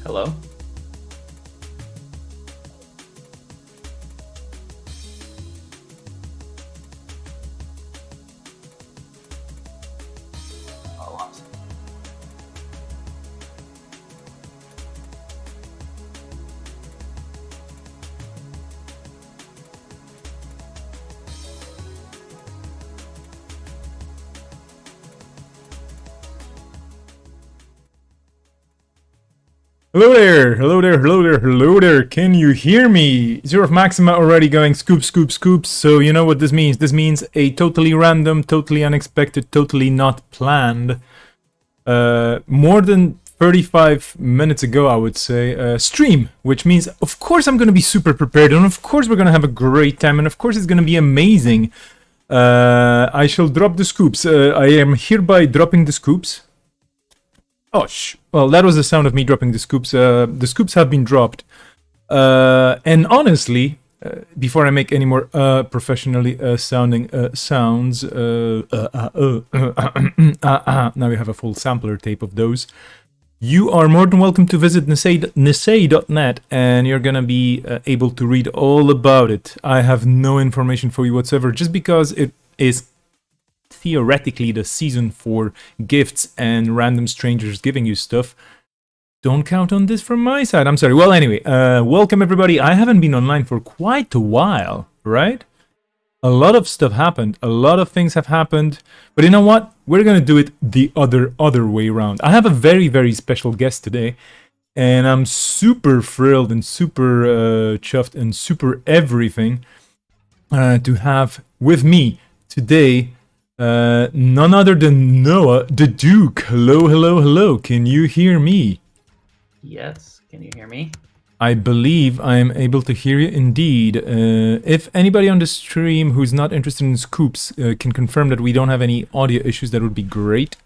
Hello? Oh, awesome. Hello there, hello there, hello there, hello there, can you hear me? Zero of Maxima already going scoop, scoop, scoops, so you know what this means. This means a totally random, totally unexpected, totally not planned, more than 35 minutes ago, I would say, stream, which means, of course, I'm going to be super prepared, and of course, we're going to have a great time, and of course, it's going to be amazing. I shall drop the scoops. I am hereby dropping the scoops. Oh, well, that was the sound of me dropping the scoops. The scoops have been dropped. And honestly, before I make any more professionally sounding sounds, now we have a full sampler tape of those. You are more than welcome to visit NISEI.net, and you're gonna be able to read all about it. I have no information for you whatsoever, just because it is theoretically the season for gifts and random strangers giving you stuff. Don't count on this from my side. I'm sorry. Well, anyway, welcome everybody. I haven't been online for quite a while, right? A lot of stuff happened. A lot of things have happened. But you know what? We're going to do it the other way around. I have a very, very special guest today. And I'm super thrilled and super chuffed and super everything to have with me today none other than Noah the Duke. Hello, hello, hello. Can you hear me? Yes, can you hear me? I believe I am able to hear you indeed. If anybody on the stream who's not interested in scoops can confirm that we don't have any audio issues, that would be great.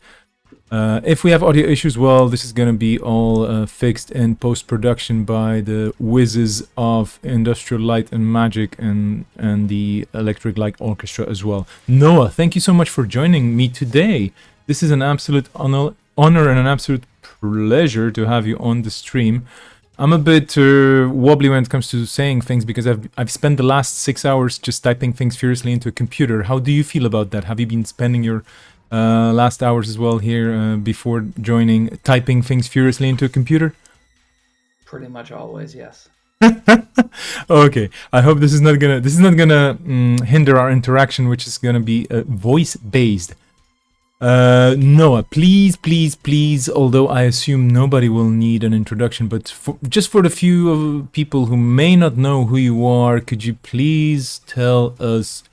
If we have audio issues, well, this is going to be all fixed in post-production by the whizzes of Industrial Light and Magic and the Electric Light Orchestra as well. Noah, thank you so much for joining me today. This is an absolute honor and an absolute pleasure to have you on the stream. I'm a bit wobbly when it comes to saying things because I've spent the last 6 hours just typing things furiously into a computer. How do you feel about that? Have you been spending your last hours as well here before joining, typing things furiously into a computer? Pretty much always, yes. Okay, I hope this is not gonna hinder our interaction, which is gonna be voice based. Noah, please, although I assume nobody will need an introduction, but just for the few people who may not know who you are, could you please tell us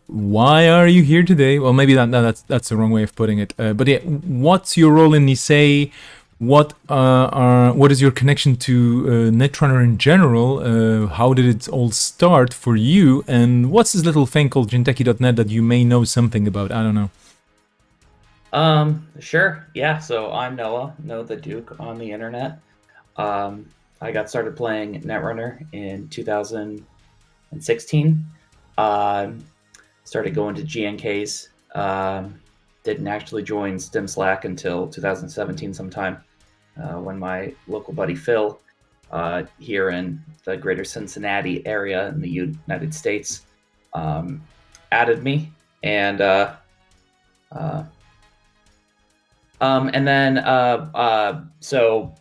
why are you here today? Well, maybe that's the wrong way of putting it. But yeah, what's your role in NISEI? What is your connection to Netrunner in general? How did it all start for you? And what's this little thing called Jinteki.net that you may know something about? I don't know. Sure. Yeah, so I'm Noah the Duke on the internet. I got started playing Netrunner in 2016. Started going to GNKs. Didn't actually join Stim Slack until 2017 sometime, when my local buddy Phil, here in the greater Cincinnati area in the United States, added me. And then so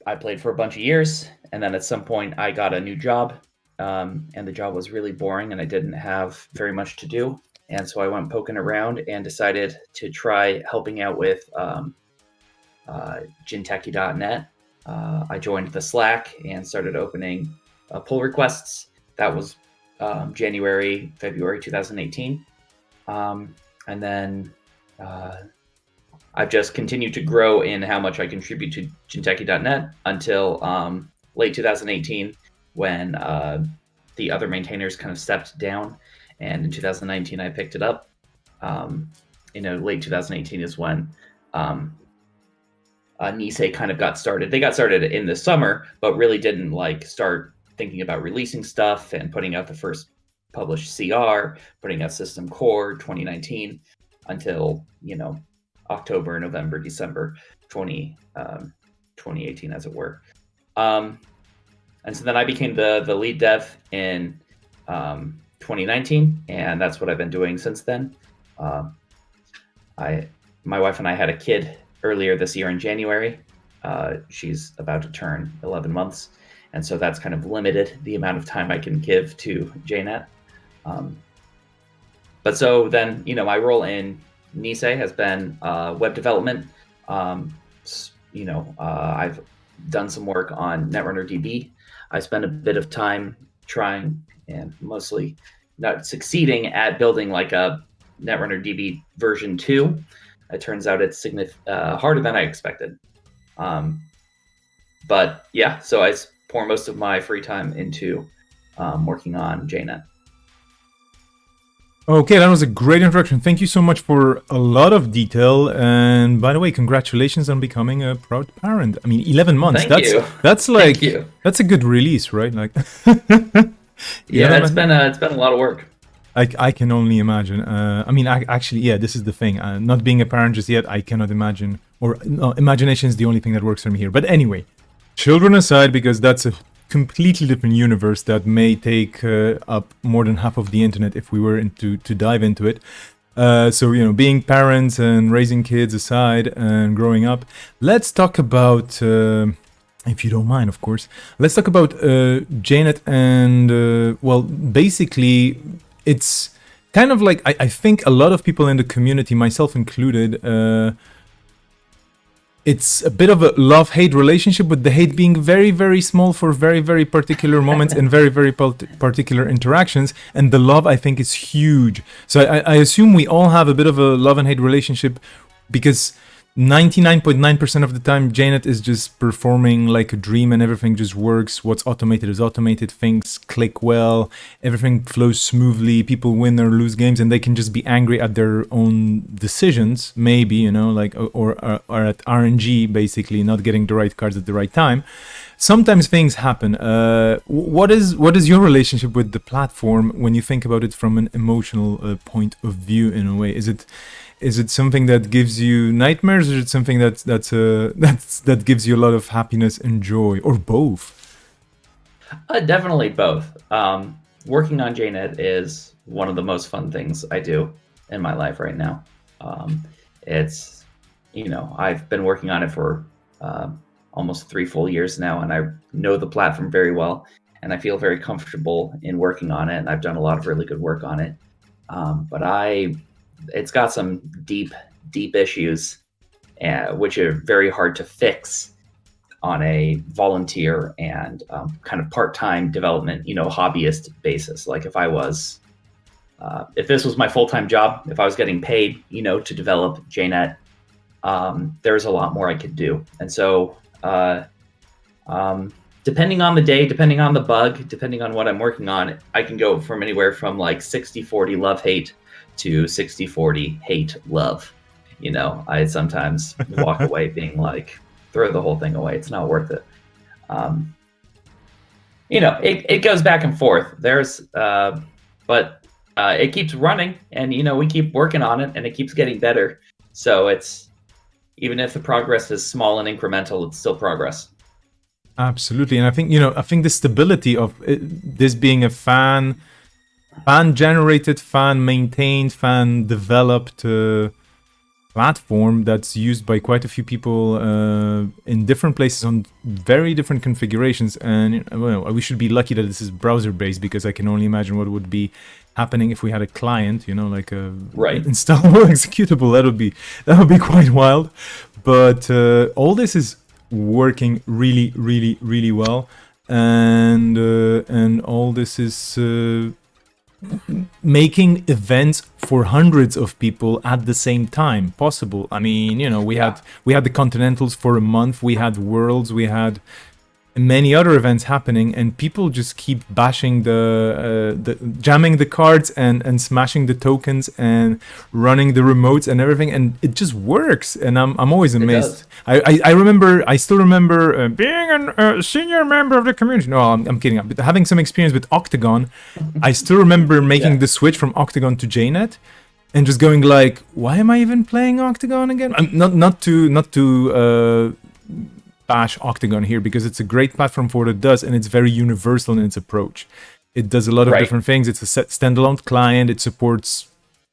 I played for a bunch of years, and then at some point I got a new job, and the job was really boring and I didn't have very much to do. And so I went poking around and decided to try helping out with Jinteki.net. I joined the Slack and started opening pull requests. That was February 2018. And then I've just continued to grow in how much I contribute to Jinteki.net until late 2018, when the other maintainers kind of stepped down, and in 2019 I picked it up. Late 2018 is when NISEI kind of got started. They got started in the summer, but really didn't start thinking about releasing stuff and putting out the first published CR, putting out System Core 2019 until October, November, December 2018. 2018, as it were. And so then I became the lead dev in 2019, and that's what I've been doing since then. My wife and I had a kid earlier this year in January. She's about to turn 11 months, and so that's kind of limited the amount of time I can give to JNET. But so then, my role in NISEI has been web development. I've done some work on Netrunner DB. I spent a bit of time trying and mostly not succeeding at building like a Netrunner DB version 2. It turns out it's harder than I expected. But yeah, so I pour most of my free time into working on JNET. Okay, that was a great introduction. Thank you so much for a lot of detail. And by the way, congratulations on becoming a proud parent. I mean, 11 months. Thank you. That's like that's a good release, right? Like yeah, it's been a lot of work. I can only imagine. I mean, actually, yeah, this is the thing. Not being a parent just yet, I cannot imagine. Or no, imagination is the only thing that works for me here. But anyway, children aside, because that's a completely different universe that may take up more than half of the internet if we were to dive into it. So, being parents and raising kids aside and growing up, let's talk about, if you don't mind, of course, let's talk about JNET and, well, basically, it's kind of like, I think a lot of people in the community, myself included, it's a bit of a love-hate relationship, with the hate being very, very small for very, very particular moments and very, very particular interactions. And the love, I think, is huge. So I assume we all have a bit of a love and hate relationship, because 99.9% of the time, JNET is just performing like a dream and everything just works. What's automated is automated. Things click well. Everything flows smoothly. People win or lose games, and they can just be angry at their own decisions, maybe, or at RNG, basically, not getting the right cards at the right time. Sometimes things happen. What is your relationship with the platform when you think about it from an emotional point of view, in a way? Is it something that gives you nightmares, or is it something that gives you a lot of happiness and joy, or both? Definitely both. Working on JNET is one of the most fun things I do in my life right now. It's, I've been working on it for almost 3 full years now, and I know the platform very well, and I feel very comfortable in working on it, and I've done a lot of really good work on it. But it's got some deep issues, which are very hard to fix on a volunteer and kind of part-time development, hobbyist basis. Like if this was my full-time job, if I was getting paid, to develop JNET, there's a lot more I could do. And so depending on the day, depending on the bug, depending on what I'm working on, I can go from anywhere from like 60-40 love-hate to 60-40 hate-love. I sometimes walk away being like, throw the whole thing away. It's not worth it. It goes back and forth. But it keeps running, and, we keep working on it, and it keeps getting better. So it's, even if the progress is small and incremental, it's still progress. Absolutely. And I think the stability of this being a fan-generated, fan-maintained, fan-developed platform that's used by quite a few people in different places on very different configurations. And we should be lucky that this is browser-based, because I can only imagine what would be happening if we had a client, like a installable executable. That would be quite wild. But all this is working really, really, really well, and all this is making events for hundreds of people at the same time possible. I mean, we had the Continentals for a month, we had Worlds, we had many other events happening, and people just keep bashing the jamming the cards and smashing the tokens and running the remotes and everything, and it just works. And I'm always amazed. I still remember being a senior member of the community. No, I'm kidding. But having some experience with Octagon, I still remember making the switch from Octagon to JNET, and just going like, why am I even playing Octagon again? Not to bash Octagon here because it's a great platform for what it does, and it's very universal in its approach. It does a lot of Right. different things. It's a set standalone client. It supports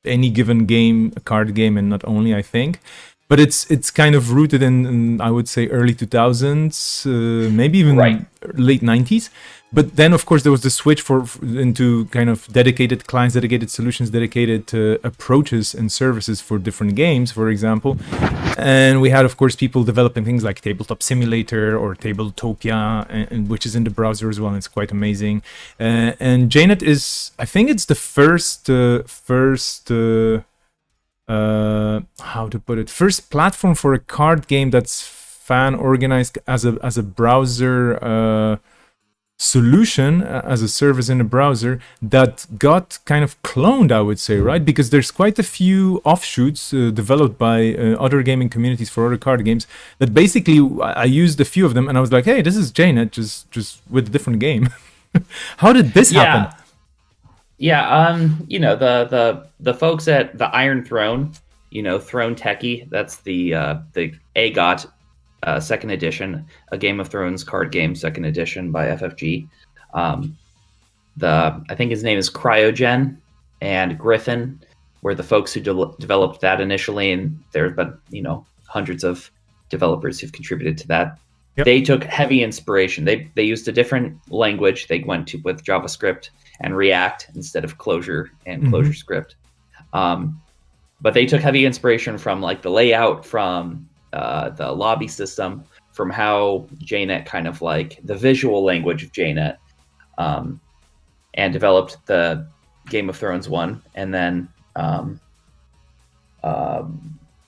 any given game, a card game, and not only, I think. But it's kind of rooted in I would say early 2000s, maybe even Right. late 90s. But then, of course, there was the switch into kind of dedicated clients, dedicated solutions, dedicated approaches and services for different games, for example. And we had, of course, people developing things like Tabletop Simulator or Tabletopia, which is in the browser as well. And it's quite amazing. And JNET is, I think, it's the first how to put it, first platform for a card game that's fan organized as a browser solution, as a service in a browser that got kind of cloned, I would say, right? Because there's quite a few offshoots developed by other gaming communities for other card games that basically I used a few of them and I was like, hey, this is JNET just with a different game. How did this happen? Yeah, the folks at the Iron Throne, Throne Techie, that's the AGOT second edition, a Game of Thrones card game, second edition by FFG. I think his name is Cryogen and Griffin were the folks who developed that initially, and there's been hundreds of developers who've contributed to that. Yep. They took heavy inspiration. They used a different language. They went with JavaScript and React instead of Clojure and ClojureScript. But they took heavy inspiration from like the layout, from the lobby system, from how JNET kind of like the visual language of JNET, and developed the Game of Thrones one, and then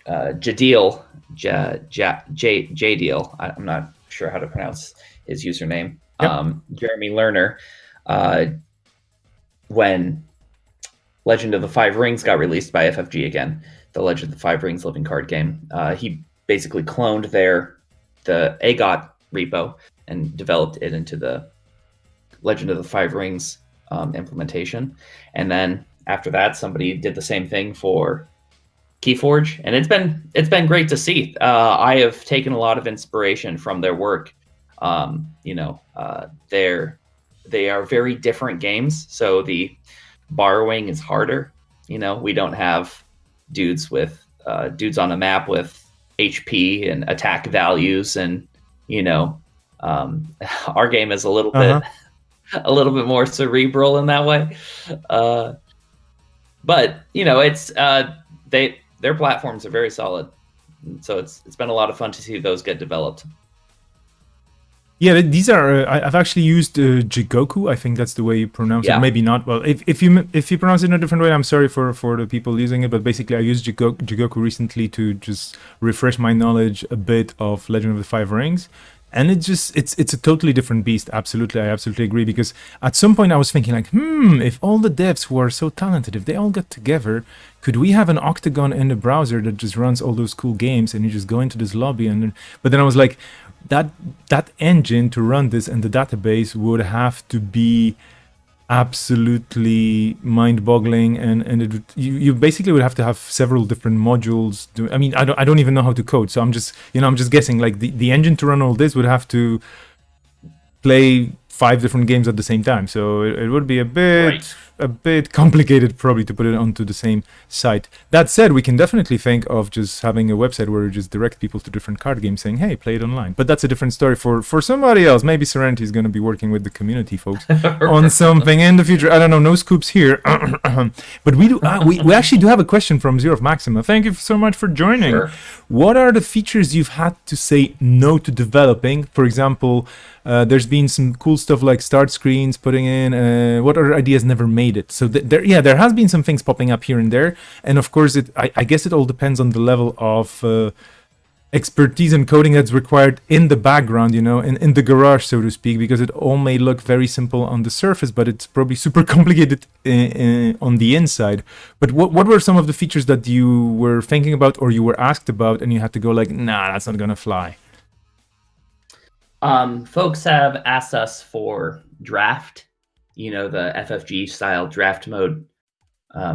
Jadiel, Jadiel, I'm not sure how to pronounce his username. Yep. Jeremy Lerner, when Legend of the Five Rings got released by FFG again, the Legend of the Five Rings living card game, he basically cloned the AGOT repo and developed it into the Legend of the Five Rings implementation. And then after that, somebody did the same thing for Keyforge, and it's been great to see. I have taken a lot of inspiration from their work. They are very different games, so the borrowing is harder. We don't have dudes on a map with HP and attack values, and our game is a little bit more cerebral in that way. But it's their platforms are very solid, so it's been a lot of fun to see those get developed. Yeah, these are. I've actually used Jigoku. I think that's the way you pronounce it. Maybe not. Well, if you pronounce it in a different way, I'm sorry for the people using it. But basically, I used Jigoku recently to just refresh my knowledge a bit of Legend of the Five Rings, and it's a totally different beast. Absolutely, I absolutely agree. Because at some point I was thinking like, if all the devs who are so talented, if they all got together, could we have an Octagon in the browser that just runs all those cool games, and you just go into this lobby but then I was like, that engine to run this and the database would have to be absolutely mind-boggling, and you basically would have to have several different modules. I don't even know how to code, so I'm just guessing. Like the engine to run all this would have to play 5 different games at the same time, so it would be a bit complicated probably to put it onto the same site. That said, we can definitely think of just having a website where we just direct people to different card games saying, hey, play it online. But that's a different story for somebody else. Maybe Serenity is going to be working with the community folks on something in the future. I don't know, no scoops here. But we actually do have a question from Zero of Maxima. Thank you so much for joining. Sure. What are the features you've had to say no to developing? For example, there's been some cool stuff like start screens, putting in what other ideas never made it. So there has been some things popping up here and there, and of course I guess it all depends on the level of expertise and coding that's required in the background, in the garage, so to speak, because it all may look very simple on the surface, but it's probably super complicated on the inside. But what were some of the features that you were thinking about or you were asked about and you had to go like, nah, that's not gonna fly? Folks have asked us for draft, the FFG style draft mode.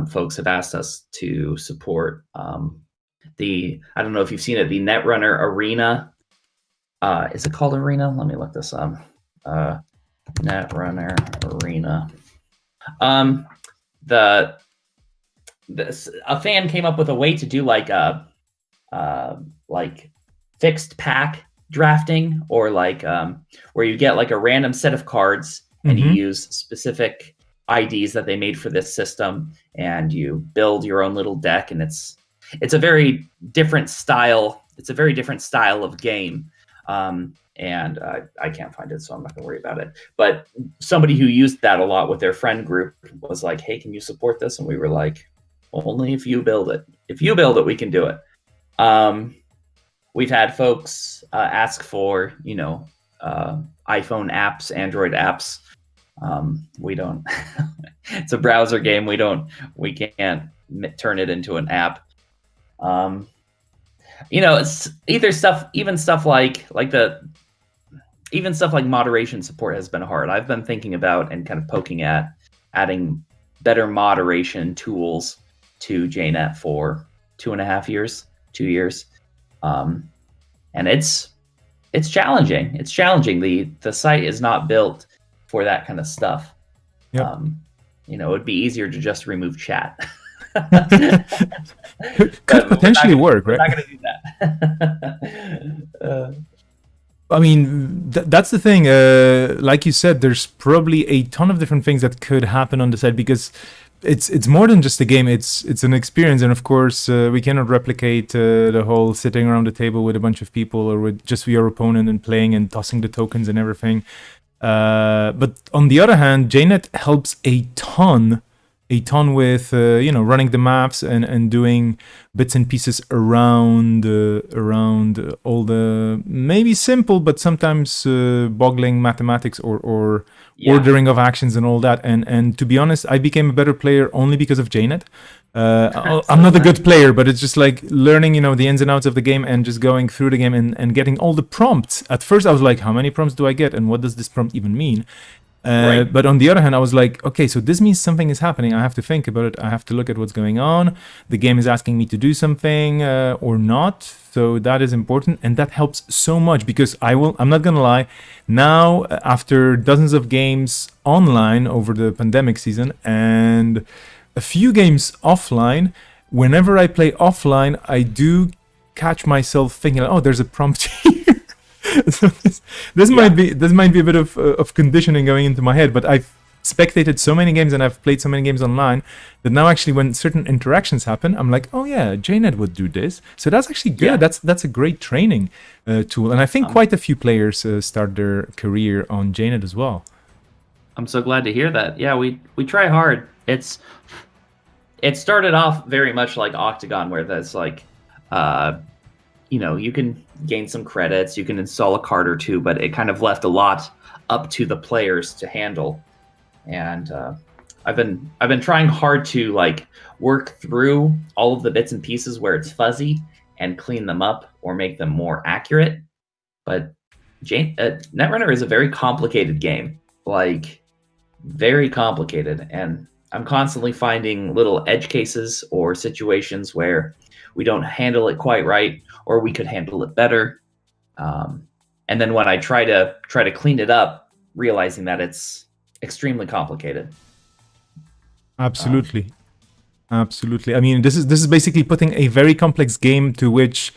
Folks have asked us to support I don't know if you've seen it, the Netrunner Arena Is it called Arena? Let me look this up. Netrunner Arena. The a fan came up with a way to do like a like fixed pack drafting, or like where you get like a random set of cards and you use specific IDs that they made for this system, and you build your own little deck, and it's a very different style. It's a very different style of game. And I can't find it, so I'm not going to worry about it. But somebody who used that a lot with their friend group was like, hey, can you support this? And we were like, only if you build it. If you build it, we can do it. We've had folks ask for, iPhone apps, Android apps. We don't. It's a browser game. We can't turn it into an app. It's either stuff like moderation support has been hard. I've been thinking about and kind of poking at adding better moderation tools to JNET for 2 years. And it's challenging. It's challenging. The site is not built for that kind of stuff. Yep. It would be easier to just remove chat. Could potentially work, right? We're not going to do that. I mean, that's the thing. Like you said, there's probably a ton of different things that could happen on the side, because it's more than just a game. It's an experience, and of course, we cannot replicate the whole sitting around the table with a bunch of people or with just your opponent and playing and tossing the tokens and everything. But on the other hand, JNET helps a ton with running the maps and doing bits and pieces around all the maybe simple but sometimes boggling mathematics or ordering of actions and all that. And to be honest, I became a better player only because of JNET. I'm not a good player, but it's just like learning, the ins and outs of the game and just going through the game and getting all the prompts. At first, I was like, how many prompts do I get? And what does this prompt even mean? Right. But on the other hand, I was like, okay, so this means something is happening. I have to think about it. I have to look at what's going on. The game is asking me to do something or not. So that is important. And that helps so much, because I'm not going to lie. Now, after dozens of games online over the pandemic season and a few games offline, whenever I play offline, I do catch myself thinking, oh, there's a prompt here. So this might be a bit of conditioning going into my head, but I've spectated so many games and I've played so many games online that now actually when certain interactions happen, I'm like, oh yeah, JNET would do this. So that's actually good. Yeah. That's a great training tool, and I think quite a few players start their career on JNET as well. I'm so glad to hear that. Yeah, we try hard. It started off very much like Octagon, where that's like, you can gain some credits, you can install a card or two, but it kind of left a lot up to the players to handle. And I've been trying hard to like work through all of the bits and pieces where it's fuzzy and clean them up or make them more accurate. But Netrunner is a very complicated game, like very complicated, and I'm constantly finding little edge cases or situations where we don't handle it quite right, or we could handle it better. And then when I try to clean it up, realizing that it's extremely complicated. Absolutely. Absolutely. I mean, this is basically putting a very complex game to which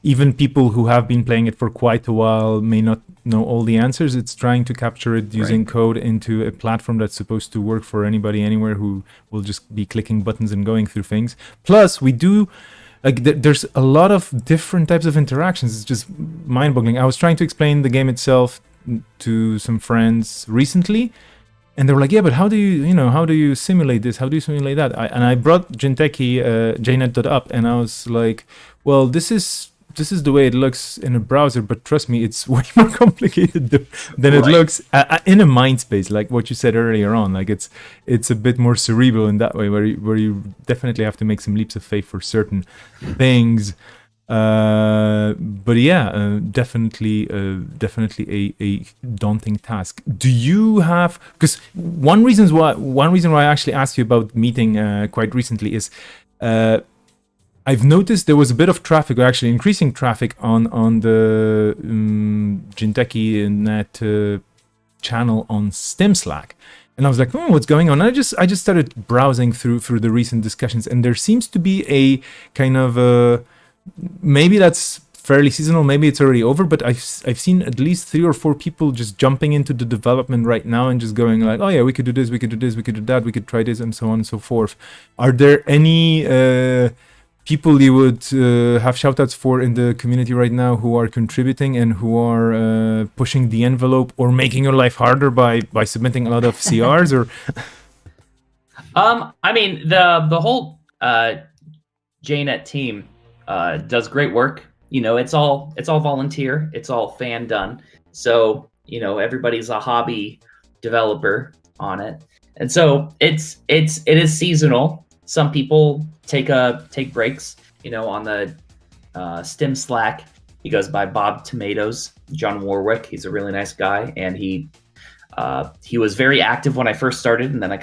even people who have been playing it for quite a while may not know all the answers. It's trying to capture it using code into a platform that's supposed to work for anybody anywhere who will just be clicking buttons and going through things. Plus, we do... there's a lot of different types of interactions. It's just mind-boggling. I was trying to explain the game itself to some friends recently, and they were like, "Yeah, but how do you simulate this? How do you simulate that?" And I brought Jinteki, JNET.up, and I was like, "Well, this is the way it looks in a browser, but trust me, it's way more complicated than it looks in a mind space, like what you said earlier on. Like it's a bit more cerebral in that way, where you definitely have to make some leaps of faith for certain things. But yeah, definitely a daunting task. Do you have? Because one reason why I actually asked you about meeting quite recently is. I've noticed there was a bit of traffic, or actually increasing traffic on the JNET channel on Steam Slack. And I was like, oh, what's going on? And I just started browsing through the recent discussions, and there seems to be a kind of maybe that's fairly seasonal, maybe it's already over, but I've seen at least 3 or 4 people just jumping into the development right now and just going like, oh yeah, we could do this, we could do this, we could do that, we could try this, and so on and so forth. Are there any people you would have shoutouts for in the community right now who are contributing and who are pushing the envelope or making your life harder by submitting a lot of CRs? Or I mean, the whole JNET team does great work. You know, it's all volunteer, it's all fan done. So, you know, everybody's a hobby developer on it, and so it is seasonal. Some people take breaks. You know, on the Stim Slack, he goes by Bob Tomatoes, John Warwick. He's a really nice guy, and he was very active when I first started, and then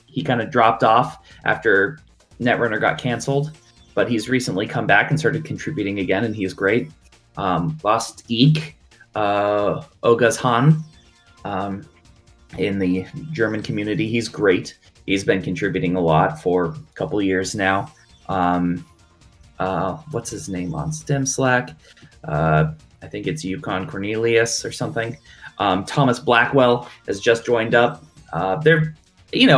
he kind of dropped off after Netrunner got canceled. But he's recently come back and started contributing again, and he's great. Lost Geek, Ogas Han, in the German community, he's great. He's been contributing a lot for a couple of years now. What's his name on Stim Slack? I think it's Yukon Cornelius or something. Thomas Blackwell has just joined up. They're in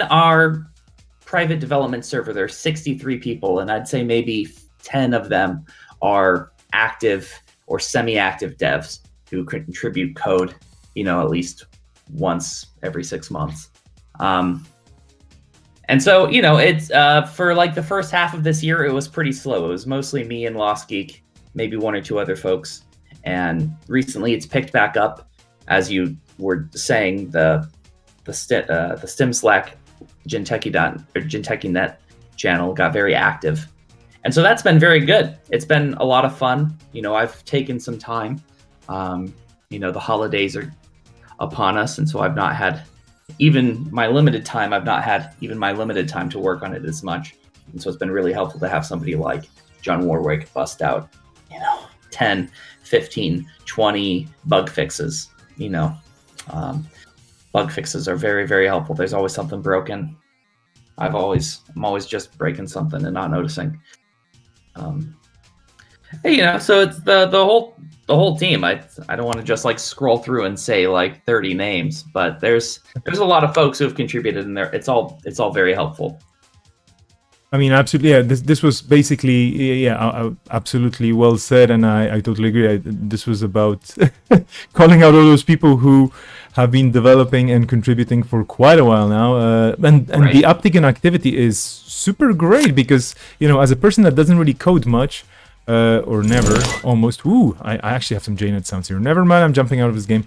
our private development server. There's 63 people, and I'd say maybe 10 of them are active or semi-active devs who contribute code, you know, at least once every 6 months. And so, you know, it's for like the first half of this year, it was pretty slow. It was mostly me and Lost Geek, maybe 1 or 2 other folks. And recently it's picked back up. As you were saying, the Stim Slack JNTechie.net channel got very active. And so that's been very good. It's been a lot of fun. You know, I've taken some time. You know, the holidays are upon us, and so I've not had even my limited time to work on it as much. And so it's been really helpful to have somebody like John Warwick bust out, you know, 10, 15, 20 bug fixes. You know, bug fixes are very, very helpful. There's always something broken. I'm always just breaking something and not noticing. You know, so it's the whole team. I don't want to just like scroll through and say like 30 names, but there's a lot of folks who have contributed, and it's all very helpful. I mean, absolutely. Yeah, this was basically, absolutely well said, and I totally agree. This was about calling out all those people who have been developing and contributing for quite a while now, and right. The uptick in activity is super great because, you know, as a person that doesn't really code much, or never, almost. Ooh, I actually have some JNET sounds here. Never mind, I'm jumping out of this game.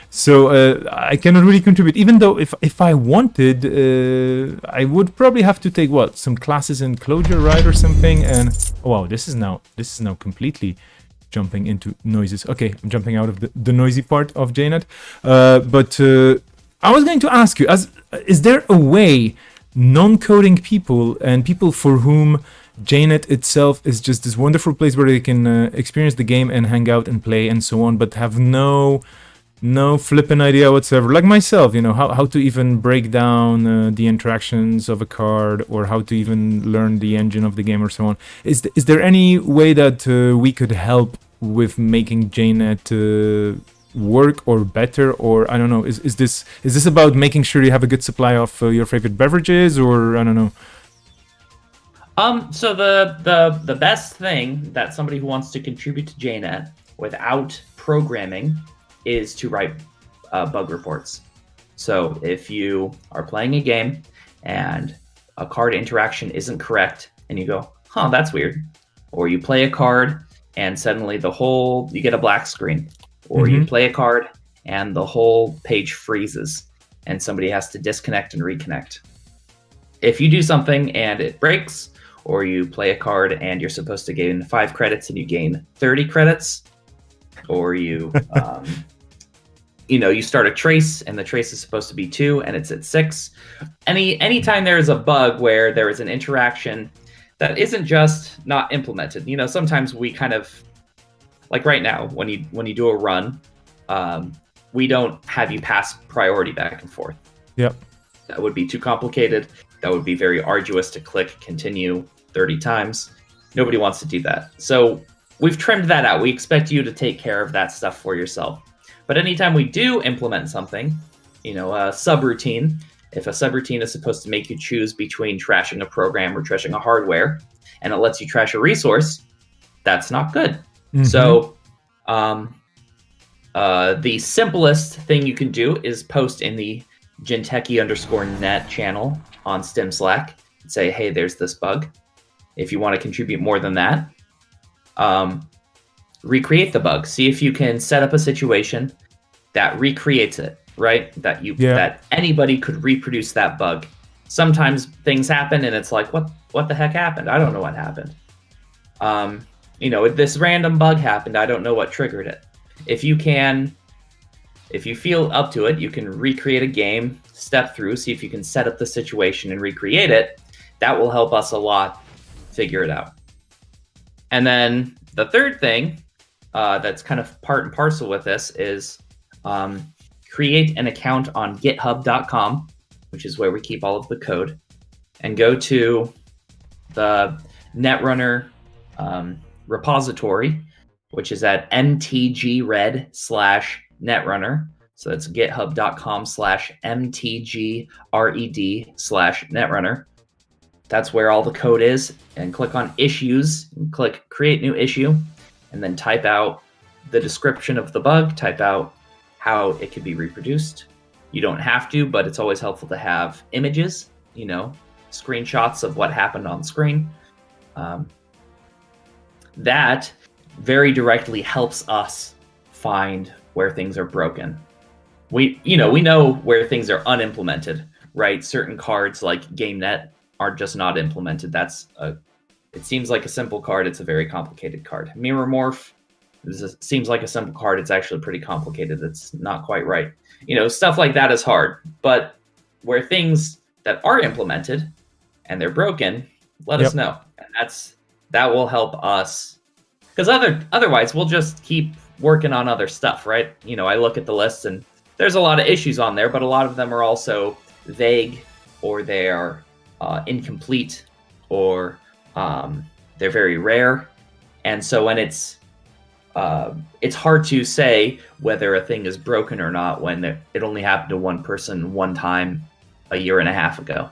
So I cannot really contribute, even though if I wanted, I would probably have to take some classes in Clojure, right, or something. And oh, wow, this is now completely jumping into noises. Okay, I'm jumping out of the noisy part of JNET. But I was going to ask you, is there a way non-coding people and people for whom JNET itself is just this wonderful place where they can experience the game and hang out and play and so on, but have no flipping idea whatsoever, like myself, you know, how to even break down the interactions of a card, or how to even learn the engine of the game or so on. Is there any way that we could help with making JNET work or better, or I don't know, is this about making sure you have a good supply of your favorite beverages, or I don't know? So the best thing that somebody who wants to contribute to JNET without programming is to write bug reports. So if you are playing a game and a card interaction isn't correct, and you go, huh, that's weird, or you play a card and suddenly you get a black screen, or you play a card and the whole page freezes and somebody has to disconnect and reconnect. If you do something and it breaks, or you play a card and you're supposed to gain 5 credits and you gain 30 credits, or you you start a trace and the trace is supposed to be 2 and it's at 6. Anytime there is a bug where there is an interaction that isn't just not implemented, sometimes we kind of, like right now, when you do a run, we don't have you pass priority back and forth. Yep. That would be too complicated. That would be very arduous to click continue 30 times. Nobody wants to do that. So we've trimmed that out. We expect you to take care of that stuff for yourself. But anytime we do implement something, a subroutine, if a subroutine is supposed to make you choose between trashing a program or trashing a hardware, and it lets you trash a resource, that's not good. Mm-hmm. So the simplest thing you can do is post in the Jinteki_net channel on Stim Slack and say, hey, there's this bug. If you want to contribute more than that, recreate the bug. See if you can set up a situation that recreates it, right? That anybody could reproduce that bug. Sometimes things happen and it's like, what the heck happened? I don't know what happened. This random bug happened. I don't know what triggered it. If you feel up to it, you can recreate a game, step through, see if you can set up the situation and recreate it. That will help us a lot figure it out. And then the third thing that's kind of part and parcel with this is create an account on github.com, which is where we keep all of the code, and go to the Netrunner repository, which is at mtgred/netrunner. So that's github.com/mtgred/netrunner. That's where all the code is, and click on issues and click create new issue, and then type out the description of the bug, type out how it can be reproduced. You don't have to, but it's always helpful to have images, screenshots of what happened on screen. That very directly helps us find where things are broken. We know where things are unimplemented, right? Certain cards like JNET are just not implemented. It seems like a simple card. It's a very complicated card. Mirror Morph seems like a simple card. It's actually pretty complicated. It's not quite right. Stuff like that is hard. But where things that are implemented and they're broken, let us know. And that will help us. Because otherwise, we'll just keep working on other stuff, right? I look at the list and there's a lot of issues on there, but a lot of them are also vague, or they're incomplete, or they're very rare. And so when it's hard to say whether a thing is broken or not when it only happened to one person one time a year and a half ago,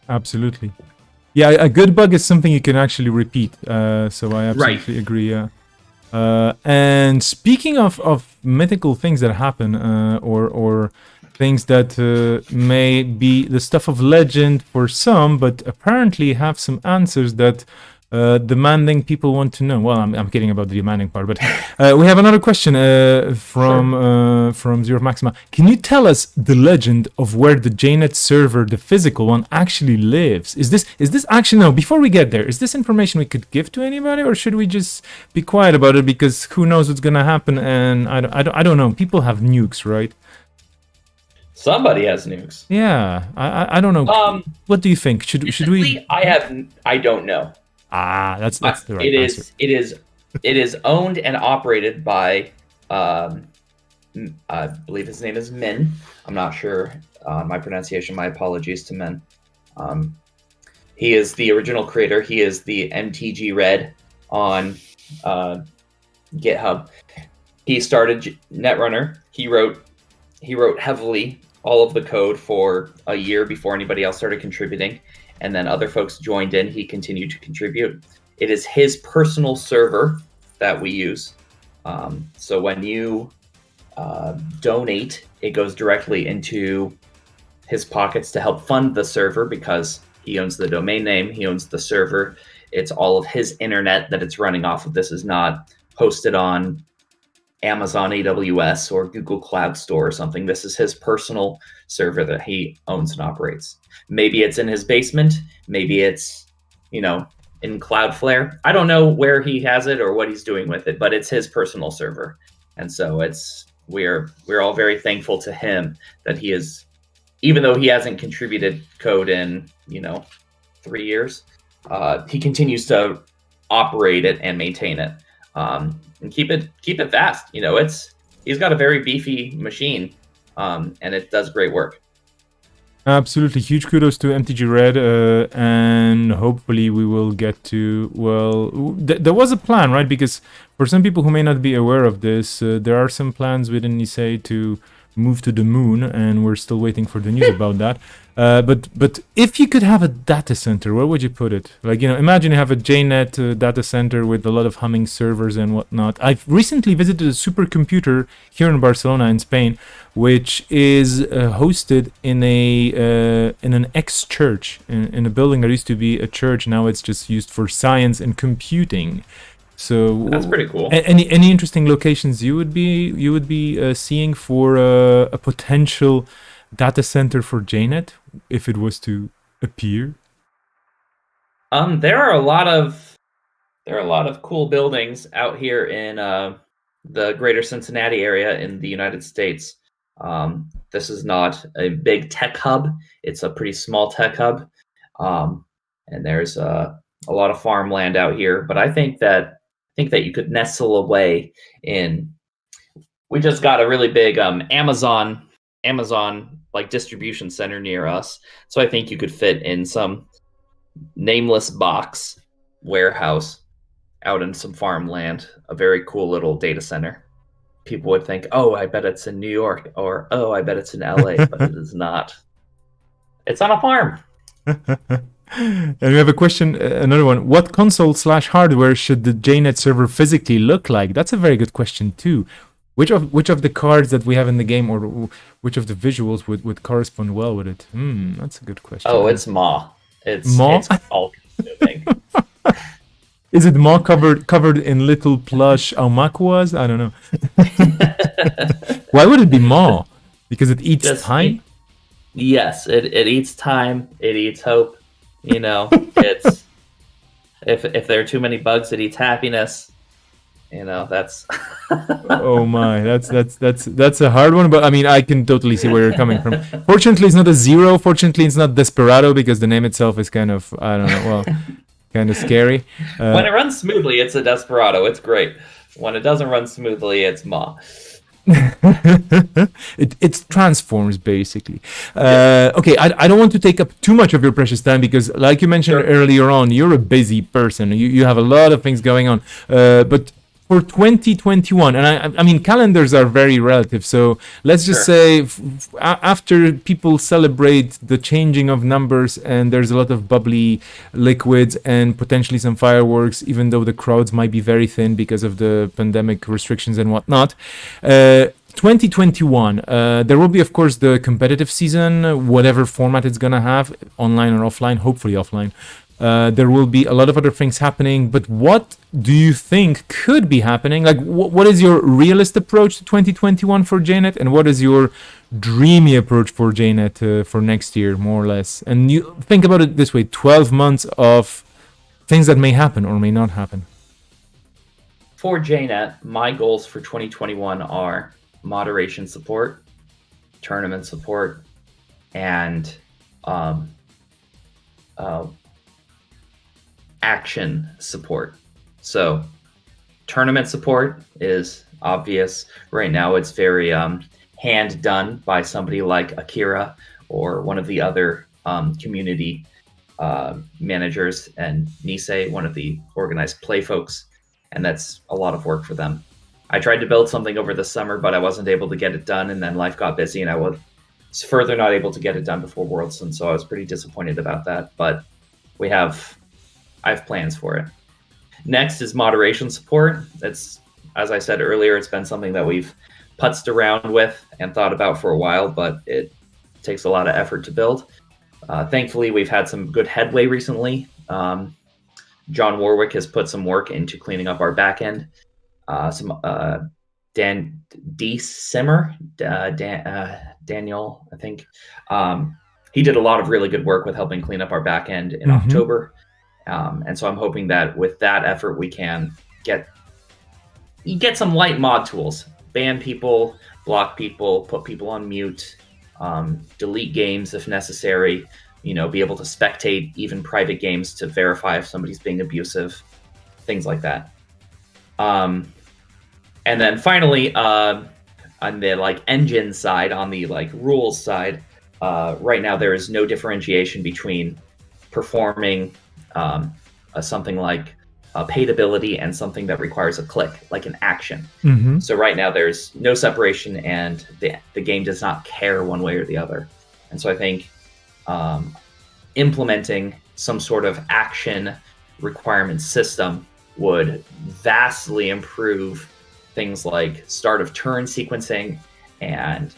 Absolutely. Yeah, a good bug is something you can actually repeat. So I absolutely agree. Yeah. And speaking of mythical things that happen, or things that may be the stuff of legend for some, but apparently have some answers that demanding people want to know. Well, I'm kidding about the demanding part, but we have another question from Zero Maxima. Can you tell us the legend of where the JNET server, the physical one, actually lives? Is this actually, no, before we get there, is this information we could give to anybody, or should we just be quiet about it because who knows what's gonna happen? And I don't know. People have nukes, right? Somebody has nukes. Yeah, I don't know. What do you think? Should we? I don't know. That's the right answer. It is owned and operated by I believe his name is Min. I'm not sure my pronunciation. My apologies to Min. He is the original creator. He is the MTG Red on GitHub. He started Netrunner. He wrote heavily all of the code for a year before anybody else started contributing. And then other folks joined in. He continued to contribute. It is his personal server that we use. So when you donate, it goes directly into his pockets to help fund the server because he owns the domain name, he owns the server. It's all of his internet that it's running off of. This is not hosted on Amazon AWS or Google Cloud Store or something. This is his personal server that he owns and operates. Maybe it's in his basement. Maybe it's, in Cloudflare. I don't know where he has it or what he's doing with it, but it's his personal server. And so it's we're all very thankful to him that he is, even though he hasn't contributed code in 3 years, he continues to operate it and maintain it, and keep it fast. He's got a very beefy machine, and it does great work. Absolutely. Huge kudos to MTG Red, and hopefully we will get to, there was a plan, right? Because for some people who may not be aware of this, there are some plans within NISEI to move to the moon, and we're still waiting for the news about that. But if you could have a data center, where would you put it? Like, imagine you have a JNET data center with a lot of humming servers and whatnot. I've recently visited a supercomputer here in Barcelona, in Spain, which is hosted in an ex-church, in a building that used to be a church. Now it's just used for science and computing. So that's pretty cool. Any interesting locations you would be seeing for a potential data center for JNET if it was to appear? There are a lot of cool buildings out here in the greater Cincinnati area in the United States. This is not a big tech hub; it's a pretty small tech hub, and there's a lot of farmland out here. But I think that you could nestle away in. We just got a really big Amazon like distribution center near us, so I think you could fit in some nameless box warehouse out in some farmland, a very cool little data center. People would think, oh, I bet it's in New York, or oh, I bet it's in LA, but it is not. It's on a farm. And we have a question, another one. What console/hardware should the JNET server physically look like? That's a very good question too. Which of the cards that we have in the game, or which of the visuals would correspond well with it? That's a good question. Oh, it's Maw. It's all consuming. Is it Maw covered in little plush Aumakuas? I don't know. Why would it be Maw? Because it eats time? Yes, it eats time. It eats hope. It's if there are too many bugs, it eats happiness. That's oh my, that's a hard one, but I mean, I can totally see where you're coming from. Fortunately, it's not a zero. Fortunately, it's not Desperado, because the name itself is kind of, I don't know, kind of scary. When it runs smoothly, it's a Desperado. It's great. When it doesn't run smoothly, it's Maw. It transforms, basically. Okay, I don't want to take up too much of your precious time, because like you mentioned earlier on, you're a busy person. You have a lot of things going on, but for 2021, and I mean, calendars are very relative, so let's just say after people celebrate the changing of numbers and there's a lot of bubbly liquids and potentially some fireworks, even though the crowds might be very thin because of the pandemic restrictions and whatnot, 2021, there will be, of course, the competitive season, whatever format it's gonna have, online or offline, hopefully offline. There will be a lot of other things happening, but what do you think could be happening? Like, what is your realist approach to 2021 for JNET, and what is your dreamy approach for JNET for next year, more or less? And you think about it this way: 12 months of things that may happen or may not happen. For JNET, my goals for 2021 are moderation support, tournament support, and action support. So tournament support is obvious. Right now it's very hand done by somebody like Akira or one of the other community managers, and NISEI, one of the organized play folks, and that's a lot of work for them. I tried to build something over the summer, but I wasn't able to get it done, and then life got busy, and I was further not able to get it done before Worlds, and so I was pretty disappointed about that. But I have plans for it. Next is moderation support. It's, as I said earlier, it's been something that we've putzed around with and thought about for a while, but it takes a lot of effort to build. Thankfully, we've had some good headway recently. John Warwick has put some work into cleaning up our back end. Daniel, I think. He did a lot of really good work with helping clean up our back end in October. And so I'm hoping that with that effort, we can get some light mod tools, ban people block people, put people on mute, delete games if necessary, be able to spectate even private games to verify if somebody's being abusive, things like that. And then finally, on the engine side, on the rules side, right now there is no differentiation between performing something like a paid ability and something that requires a click, like an action. Mm-hmm. So right now there's no separation, and the game does not care one way or the other. And so I think implementing some sort of action requirement system would vastly improve things like start of turn sequencing and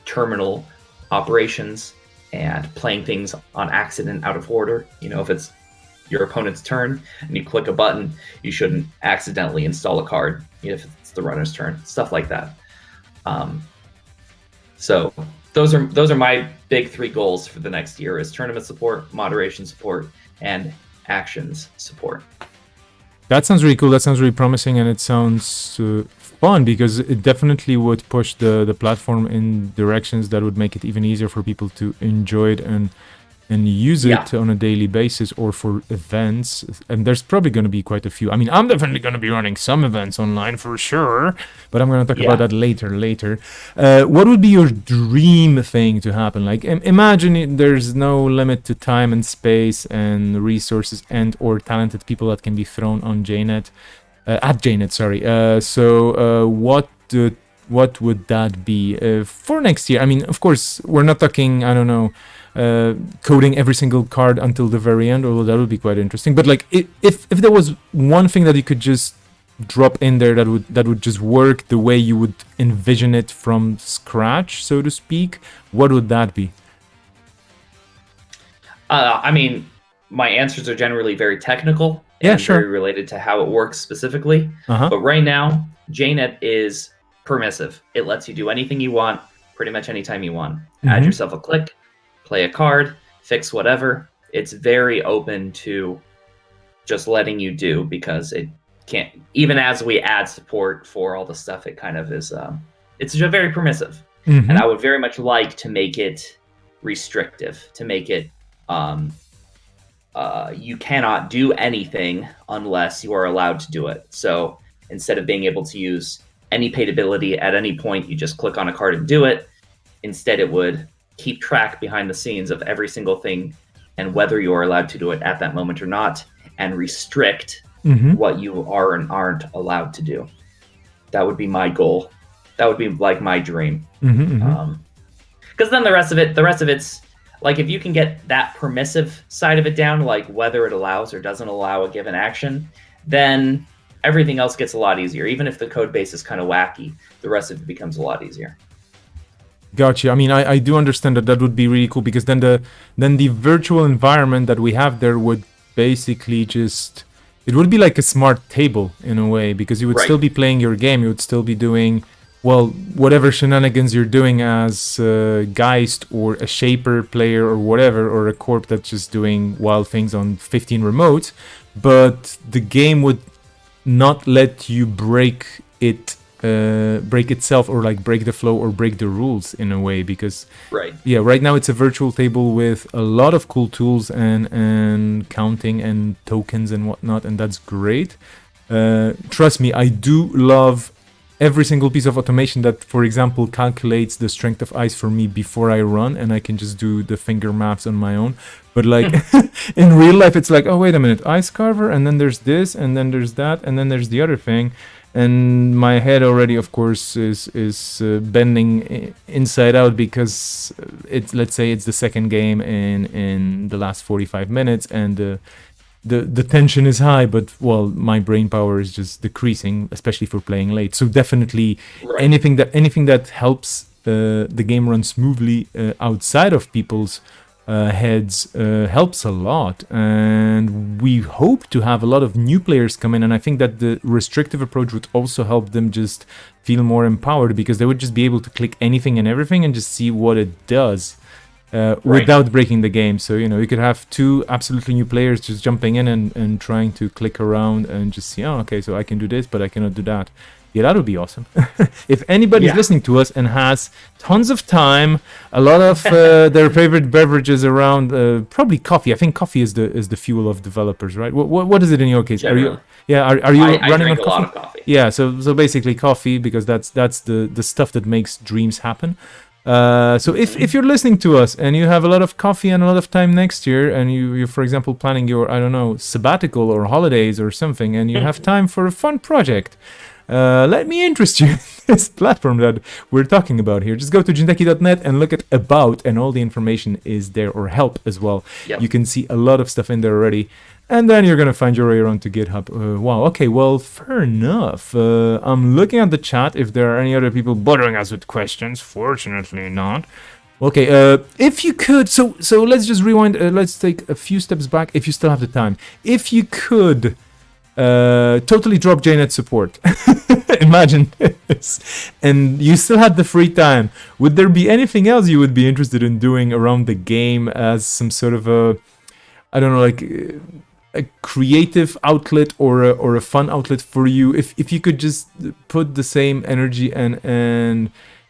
terminal operations and playing things on accident out of order. If it's your opponent's turn and you click a button, you shouldn't accidentally install a card if it's the runner's turn, stuff like that. So those are my big 3 goals for the next year: is tournament support, moderation support, and actions support. That sounds really cool. That sounds really promising, and it sounds fun, because it definitely would push the platform in directions that would make it even easier for people to enjoy it and use it on a daily basis, or for events. And there's probably going to be quite a few. I mean, I'm definitely going to be running some events online for sure, but I'm going to talk about that later. What would be your dream thing to happen? Like, imagine there's no limit to time and space and resources and or talented people that can be thrown on JNET, at JNET, sorry. So what would that be for next year? I mean, of course, we're not talking, I don't know, coding every single card until the very end, although that would be quite interesting. But like, if there was one thing that you could just drop in there that would just work the way you would envision it from scratch, so to speak, what would that be? I mean, my answers are generally very technical and very related to how it works specifically. But right now, JNET is permissive. It lets you do anything you want, pretty much anytime you want. Add yourself a click, play a card, fix whatever. It's very open to just letting you do, because it can't, even as we add support for all the stuff, it kind of is, it's just very permissive. And I would very much like to make it restrictive, to make it, you cannot do anything unless you are allowed to do it. So instead of being able to use any paid ability at any point, you just click on a card and do it. Instead, it would keep track behind the scenes of every single thing and whether you are allowed to do it at that moment or not, and restrict what you are and aren't allowed to do. That would be my goal. That would be like my dream. Because then the rest of it's like, if you can get that permissive side of it down, like whether it allows or doesn't allow a given action, then everything else gets a lot easier. Even if the code base is kind of wacky, the rest of it becomes a lot easier. Gotcha. I mean, I do understand that would be really cool, because then the virtual environment that we have there would basically just, it would be like a smart table in a way, because you would still be playing your game. You would still be doing, well, whatever shenanigans you're doing as a Geist or a Shaper player or whatever, or a Corp that's just doing wild things on 15 remotes, but the game would not let you break itself, or like break the flow or break the rules in a way, because right now it's a virtual table with a lot of cool tools and counting and tokens and whatnot, and that's great. Trust me, I do love every single piece of automation that, for example, calculates the strength of ice for me before I run, and I can just do the finger maps on my own. But like in real life, it's like, oh, wait a minute, ice carver, and then there's this, and then there's that, and then there's the other thing. And my head already, of course, is bending inside out, because let's say it's the second game in the last 45 minutes, and the tension is high, but well, my brain power is just decreasing, especially for playing late. So definitely anything that helps the game run smoothly outside of people's heads helps a lot, and we hope to have a lot of new players come in, and I think that the restrictive approach would also help them just feel more empowered, because they would just be able to click anything and everything and just see what it does without breaking the game. So you could have 2 absolutely new players just jumping in and trying to click around and just see, oh, okay, so I can do this but I cannot do that. Yeah, that would be awesome. If anybody's listening to us and has tons of time, a lot of their favorite beverages around, probably coffee. I think coffee is the fuel of developers, right? What is it in your case? Generally. Are you I running on drink a coffee? lot of coffee. Yeah, so basically coffee, because that's the stuff that makes dreams happen. So if you're listening to us and you have a lot of coffee and a lot of time next year, and you're for example planning your, I don't know, sabbatical or holidays or something, and you have time for a fun project, let me interest you in this platform that we're talking about here. Just go to jinteki.net and look at about, and all the information is there, or help as well. Yep. You can see a lot of stuff in there already. And then you're going to find your way around to GitHub. Wow, okay, well, fair enough. I'm looking at the chat if there are any other people bothering us with questions. Fortunately not. Okay, if you could, so let's just rewind. Let's take a few steps back if you still have the time. If you could totally drop JNET support, imagine this, and you still had the free time, would there be anything else you would be interested in doing around the game as some sort of a, I don't know, like a creative outlet or a fun outlet for you? If you could just put the same energy and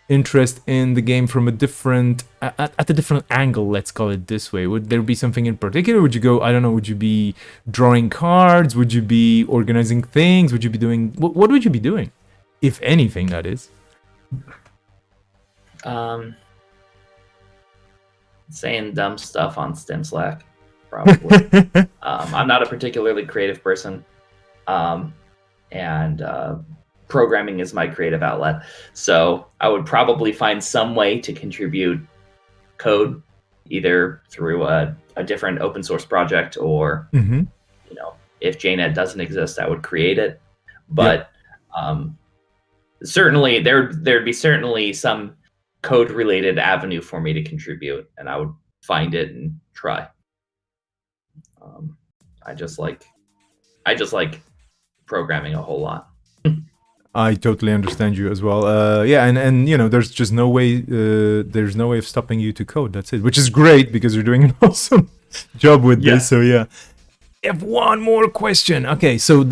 interest in the game from a different at a different angle, let's call it this way, would there be something in particular? Would you go, I don't know, would you be drawing cards? Would you be organizing things? Would you be doing what would you be doing, if anything, that is? Saying dumb stuff on Stim Slack. Probably. I'm not a particularly creative person, and programming is my creative outlet. So I would probably find some way to contribute code, either through a different open source project, or if JNET doesn't exist, I would create it. But certainly there'd be certainly some code related avenue for me to contribute, and I would find it and try. I just like programming a whole lot. I totally understand you as well. Yeah, and there's just no way. There's no way of stopping you to code. That's it, which is great because you're doing an awesome job with this. So yeah. I have one more question. Okay, so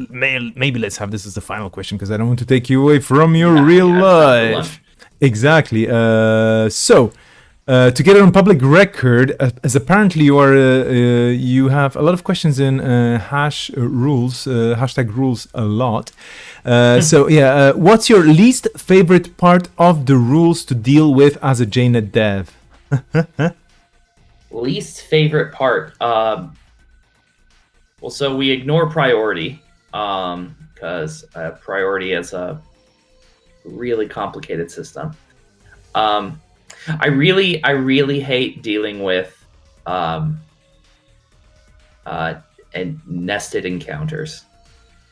maybe let's have this as the final question, because I don't want to take you away from your real life. Exactly. To get it on public record, as apparently you have a lot of questions in hashtag rules a lot. What's your least favorite part of the rules to deal with as a JNET dev? Least favorite part? Well, so we ignore priority, because priority is a really complicated system. I really hate dealing with and nested encounters.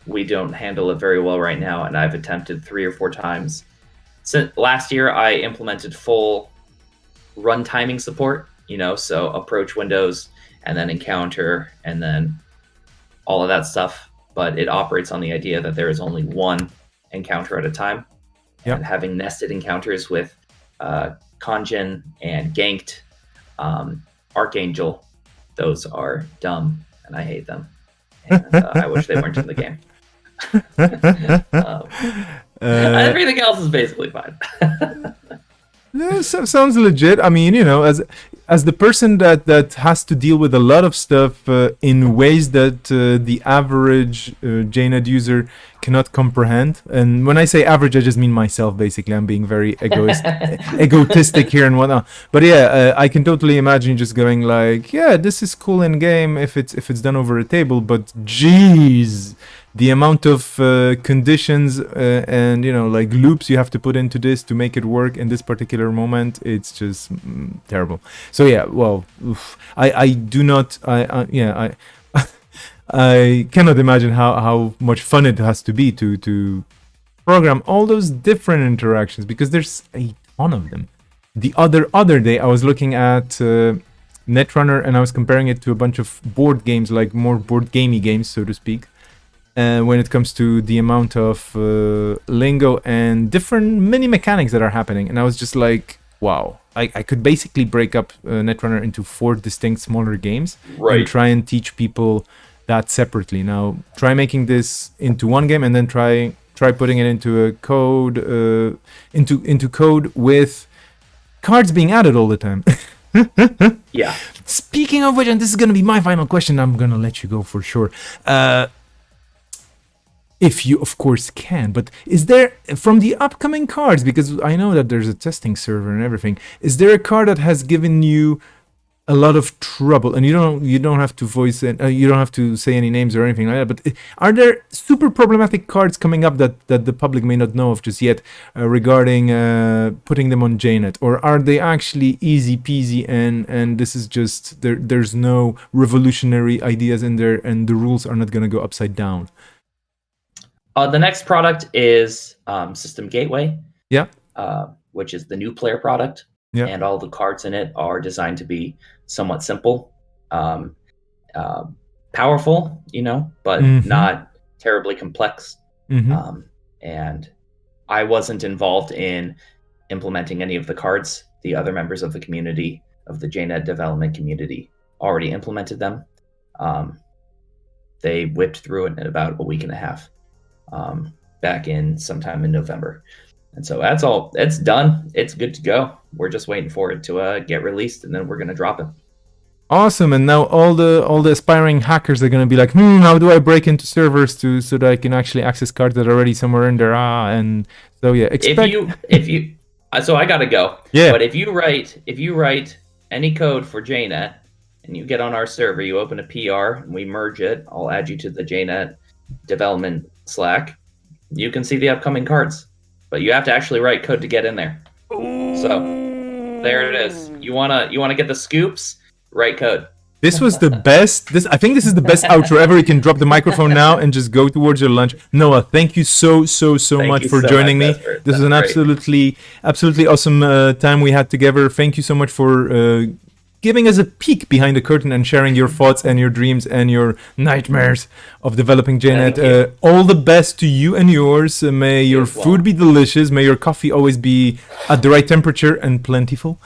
We don't handle it very well right now, and I've attempted 3 or 4 times. Since last year, I implemented full run timing support, so approach windows and then encounter and then all of that stuff. But it operates on the idea that there is only one encounter at a time. Yep. And having nested encounters with Conjin and Ganked, Archangel, those are dumb, and I hate them. And I wish they weren't in the game. Everything else is basically fine. Yeah, sounds legit. I mean, as the person that has to deal with a lot of stuff in ways that the average JNET user cannot comprehend. And when I say average, I just mean myself, basically. I'm being very egotistic here and whatnot. But yeah, I can totally imagine just going like, yeah, this is cool in game if it's done over a table, but geez, the amount of conditions and like loops you have to put into this to make it work in this particular moment, it's just terrible. So yeah, well, I do not, I cannot imagine how much fun it has to be to program all those different interactions, because there's a ton of them. The other day I was looking at Netrunner, and I was comparing it to a bunch of board games, like more board gamey games, so to speak. When it comes to the amount of lingo and different mini mechanics that are happening. And I was just like, wow, I could basically break up Netrunner into 4 distinct smaller games, right, and try and teach people that separately. Now, try making this into one game and then try try putting it into a code, into code with cards being added all the time. Yeah. Speaking of which, and this is going to be my final question, I'm going to let you go for sure. If you, of course, can. But is there, from the upcoming cards, because I know that there's a testing server and everything, is there a card that has given you a lot of trouble? And you don't have to voice it, you don't have to say any names or anything like that. But are there super problematic cards coming up that the public may not know of just yet regarding putting them on JNET, or are they actually easy peasy and this is just there's no revolutionary ideas in there and the rules are not going to go upside down? The next product is System Gateway. Yeah. Which is the new player product. Yeah. And all the cards in it are designed to be somewhat simple, powerful, but not terribly complex. And I wasn't involved in implementing any of the cards. The other members of the community, of the JNET development community, already implemented them. They whipped through it in about a week and a half, back in sometime in November. And so that's all. It's done. It's good to go. We're just waiting for it to get released, and then we're going to drop it. Awesome. And now all the aspiring hackers are going to be like, how do I break into servers so that I can actually access cards that are already somewhere in there? And so yeah, if you so I got to go. Yeah. But if you write any code for JNET and you get on our server, you open a PR and we merge it, I'll add you to the JNET development Slack. You can see the upcoming cards. But you have to actually write code to get in there. So there it is. You wanna get the scoops? Write code. This was the best. I think this is the best outro ever. You can drop the microphone now and just go towards your lunch. Noah, thank you so much for joining me. This is an absolutely awesome time we had together. Thank you so much for giving us a peek behind the curtain and sharing your thoughts and your dreams and your nightmares of developing JNET. All the best to you and yours. May your food be delicious. May your coffee always be at the right temperature and plentiful.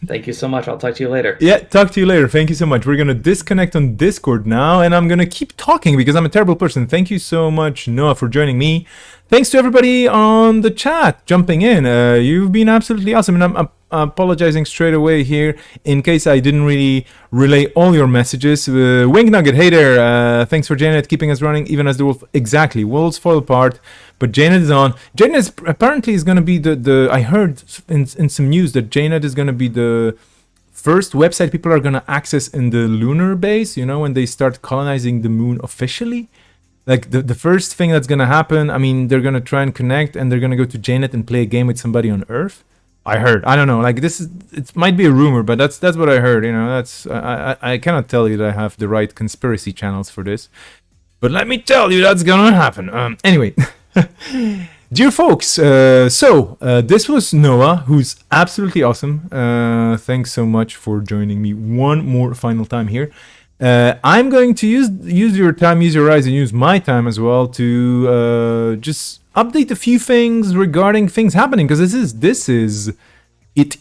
Thank you so much. I'll talk to you later. Yeah, talk to you later. Thank you so much. We're going to disconnect on Discord now, and I'm going to keep talking because I'm a terrible person. Thank you so much, Noah, for joining me. Thanks to everybody on the chat jumping in. You've been absolutely awesome, and I'm apologizing straight away here in case I didn't really relay all your messages. Wing Nugget, hey there. Thanks for JNET keeping us running even as the wolf. Exactly. Worlds fall apart, but JNET is on. JNET apparently is going to be the I heard in some news that JNET is going to be the first website people are going to access in the lunar base, when they start colonizing the moon officially. Like the first thing that's going to happen, I mean, they're going to try and connect and they're going to go to JNET and play a game with somebody on Earth. I heard. I don't know. Like it might be a rumor, but that's what I heard. That's I cannot tell you that I have the right conspiracy channels for this, but let me tell you that's gonna happen. Anyway, dear folks, so this was Noah, who's absolutely awesome. Thanks so much for joining me one more final time here. I'm going to use your time, use your eyes, and use my time as well to just update a few things regarding things happening, because it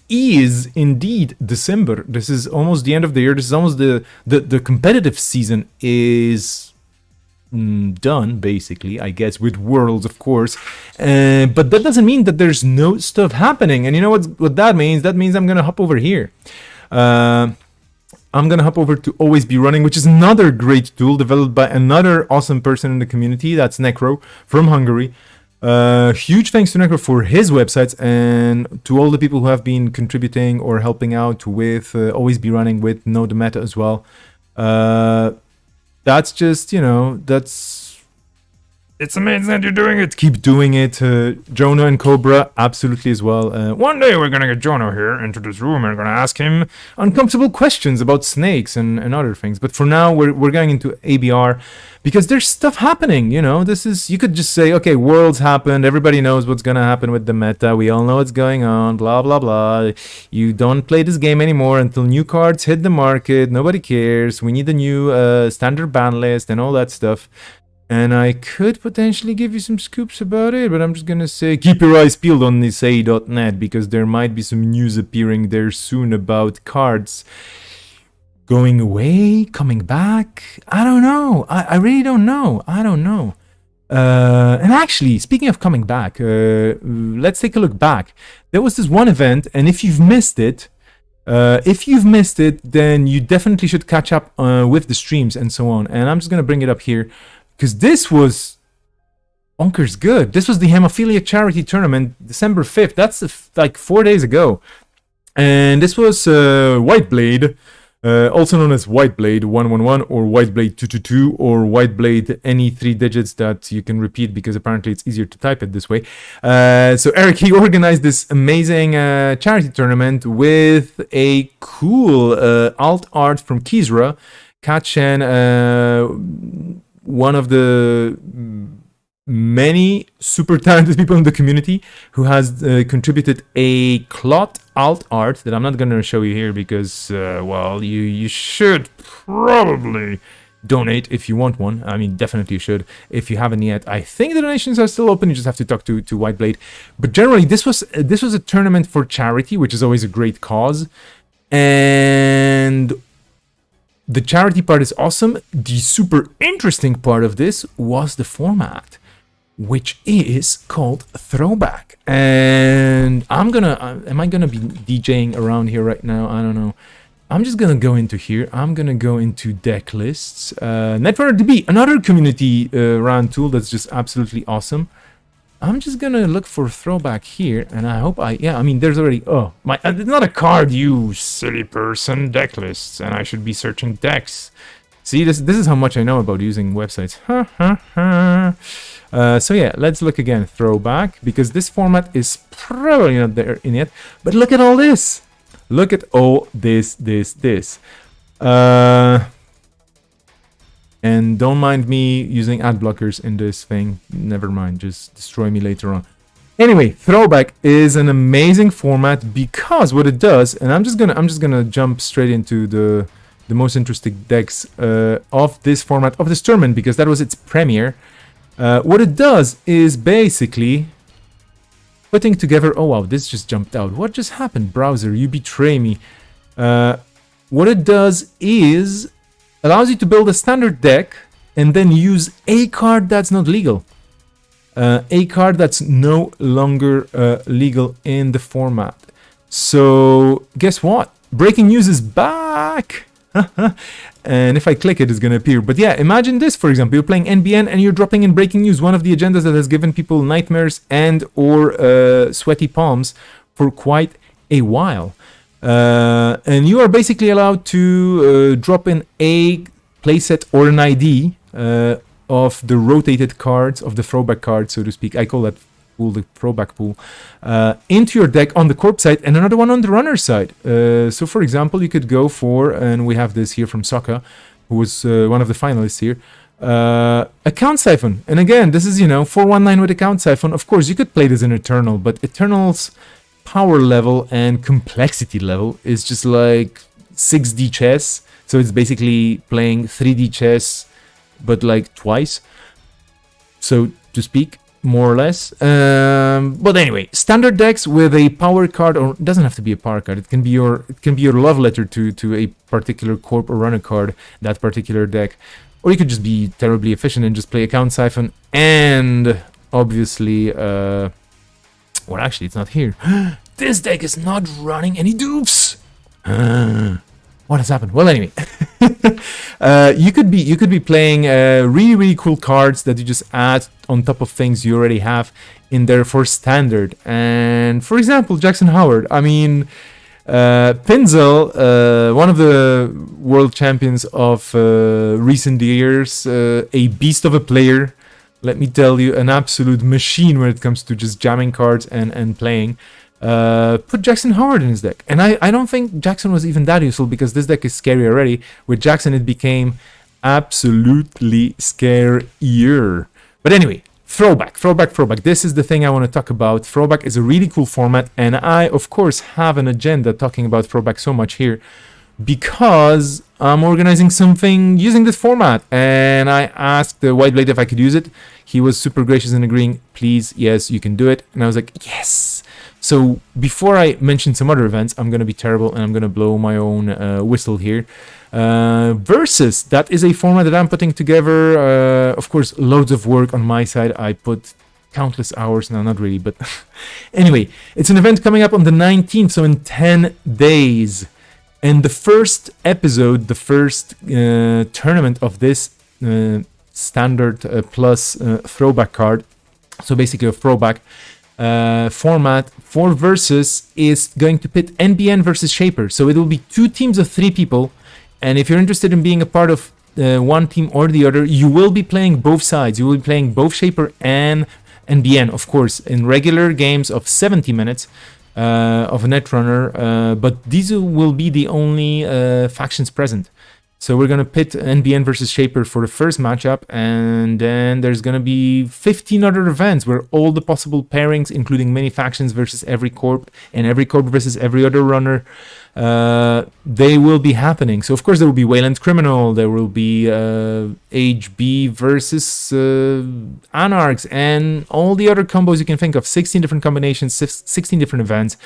is indeed December. This is almost the end of the year. This is almost the competitive season is done, basically, I guess, with Worlds, of course. But that doesn't mean that there's no stuff happening. And you know what that means? That means I'm gonna hop over here. I'm going to hop over to Always Be Running, which is another great tool developed by another awesome person in the community. That's Necro from Hungary. Huge thanks to Necro for his websites and to all the people who have been contributing or helping out with Always Be Running with Know the Meta as well. That's just, it's amazing that you're doing it. Keep doing it. Jono and Cobra, absolutely as well. One day we're going to get Jono here into this room and we're going to ask him uncomfortable questions about snakes and other things. But for now, we're going into ABR because there's stuff happening. You could just say, okay, Worlds happened. Everybody knows what's going to happen with the meta. We all know what's going on, blah, blah, blah. You don't play this game anymore until new cards hit the market. Nobody cares. We need a new standard ban list and all that stuff. And I could potentially give you some scoops about it, but I'm just gonna say keep your eyes peeled on NISEI.net because there might be some news appearing there soon about cards going away, coming back. I don't know. I really don't know. I don't know. And actually, speaking of coming back, let's take a look back. There was this one event, and if you've missed it, then you definitely should catch up with the streams and so on. And I'm just gonna bring it up here because this was bonkers good. This was the Hemophilia Charity Tournament, December 5th. That's like 4 days ago. And this was White Blade, also known as White Blade 111 or White Blade 222 or White Blade, any 3 digits that you can repeat because apparently it's easier to type it this way. So Eric, he organized this amazing charity tournament with a cool alt art from Kizra, Katchen, one of the many super talented people in the community who has contributed a cloth alt art that I'm not going to show you here because, well, you should probably donate if you want one. I mean, definitely you should if you haven't yet. I think the donations are still open. You just have to talk to White Blade. But generally, this was a tournament for charity, which is always a great cause. And the charity part is awesome. The super interesting part of this was the format, which is called Throwback. And am I gonna be DJing around here right now? I don't know. I'm just gonna go into here. I'm gonna go into deck lists. NetDB, another community run tool that's just absolutely awesome. I'm just gonna look for Throwback here, and I hope I mean, there's already, it's not a card, you silly person, deck lists, and I should be searching decks. See, this is how much I know about using websites. So yeah, let's look again, Throwback, because this format is probably not there in yet. But look at all this. Look at all this. And don't mind me using ad blockers in this thing. Never mind, just destroy me later on. Anyway, Throwback is an amazing format because what it does, and I'm just gonna jump straight into the most interesting decks of this format, of this tournament, because that was its premiere. What it does is basically putting together... Oh wow, this just jumped out. What just happened, browser? You betray me. What it does is allows you to build a standard deck and then use a card that's not legal. A card that's no longer legal in the format. So guess what? Breaking news is back! And if I click it, it's going to appear. But yeah, imagine this, for example. You're playing NBN and you're dropping in breaking news, one of the agendas that has given people nightmares and or sweaty palms for quite a while. And you are basically allowed to drop in a playset or an ID of the rotated cards, of the throwback cards, so to speak. I call that pool the throwback pool, into your deck on the corp side and another one on the runner side. So for example, you could go for, and we have this here from Sokka, who was one of the finalists here, Account Siphon. And again, this is, 419 with Account Siphon. Of course, you could play this in Eternal, but Eternal's power level and complexity level is just like 6D chess. So it's basically playing 3D chess, but like twice, so to speak, more or less. But anyway, standard decks with a power card, or it doesn't have to be a power card. It can be your love letter to a particular corp or runner card, that particular deck. Or you could just be terribly efficient and just play Account Siphon. And obviously, well, actually, it's not here. This deck is not running any dupes. What has happened? Well, anyway, you could be playing really cool cards that you just add on top of things you already have in there for standard. And for example, Jackson Howard. I mean, Pinzel, one of the world champions of recent years, a beast of a player. Let me tell you, an absolute machine when it comes to just jamming cards and playing. Put Jackson Howard in his deck. And I don't think Jackson was even that useful because this deck is scary already. With Jackson, it became absolutely scarier. But anyway, Throwback. This is the thing I want to talk about. Throwback is a really cool format. And I, of course, have an agenda talking about Throwback so much here because I'm organizing something using this format. And I asked the White Blade if I could use it. He was super gracious in agreeing, please, yes, you can do it. And I was like, yes. So before I mention some other events, I'm going to be terrible and I'm going to blow my own whistle here. Versus, that is a format that I'm putting together. Of course, loads of work on my side. I put countless hours, no, not really, but anyway, it's an event coming up on the 19th, so in 10 days. And the first episode, the first tournament of this standard plus throwback card, so basically a throwback format for Versus, is going to pit NBN versus Shaper. So it will be 2 teams of 3 people. And if you're interested in being a part of one team or the other, you will be playing both sides. You will be playing both Shaper and NBN, of course, in regular games of 70 minutes of a Netrunner. But these will be the only factions present. So we're going to pit NBN versus Shaper for the first matchup, and then there's going to be 15 other events where all the possible pairings, including mini factions versus every corp and every corp versus every other runner, they will be happening. So of course there will be Wayland Criminal, there will be HB versus Anarchs, and all the other combos you can think of. 16 different combinations, 16 different events.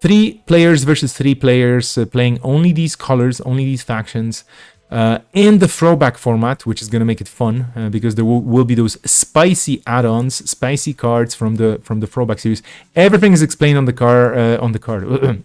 3 players versus 3 players, playing only these colors, only these factions, in the throwback format, which is going to make it fun because there will be those spicy add-ons, spicy cards from the throwback series. Everything is explained on the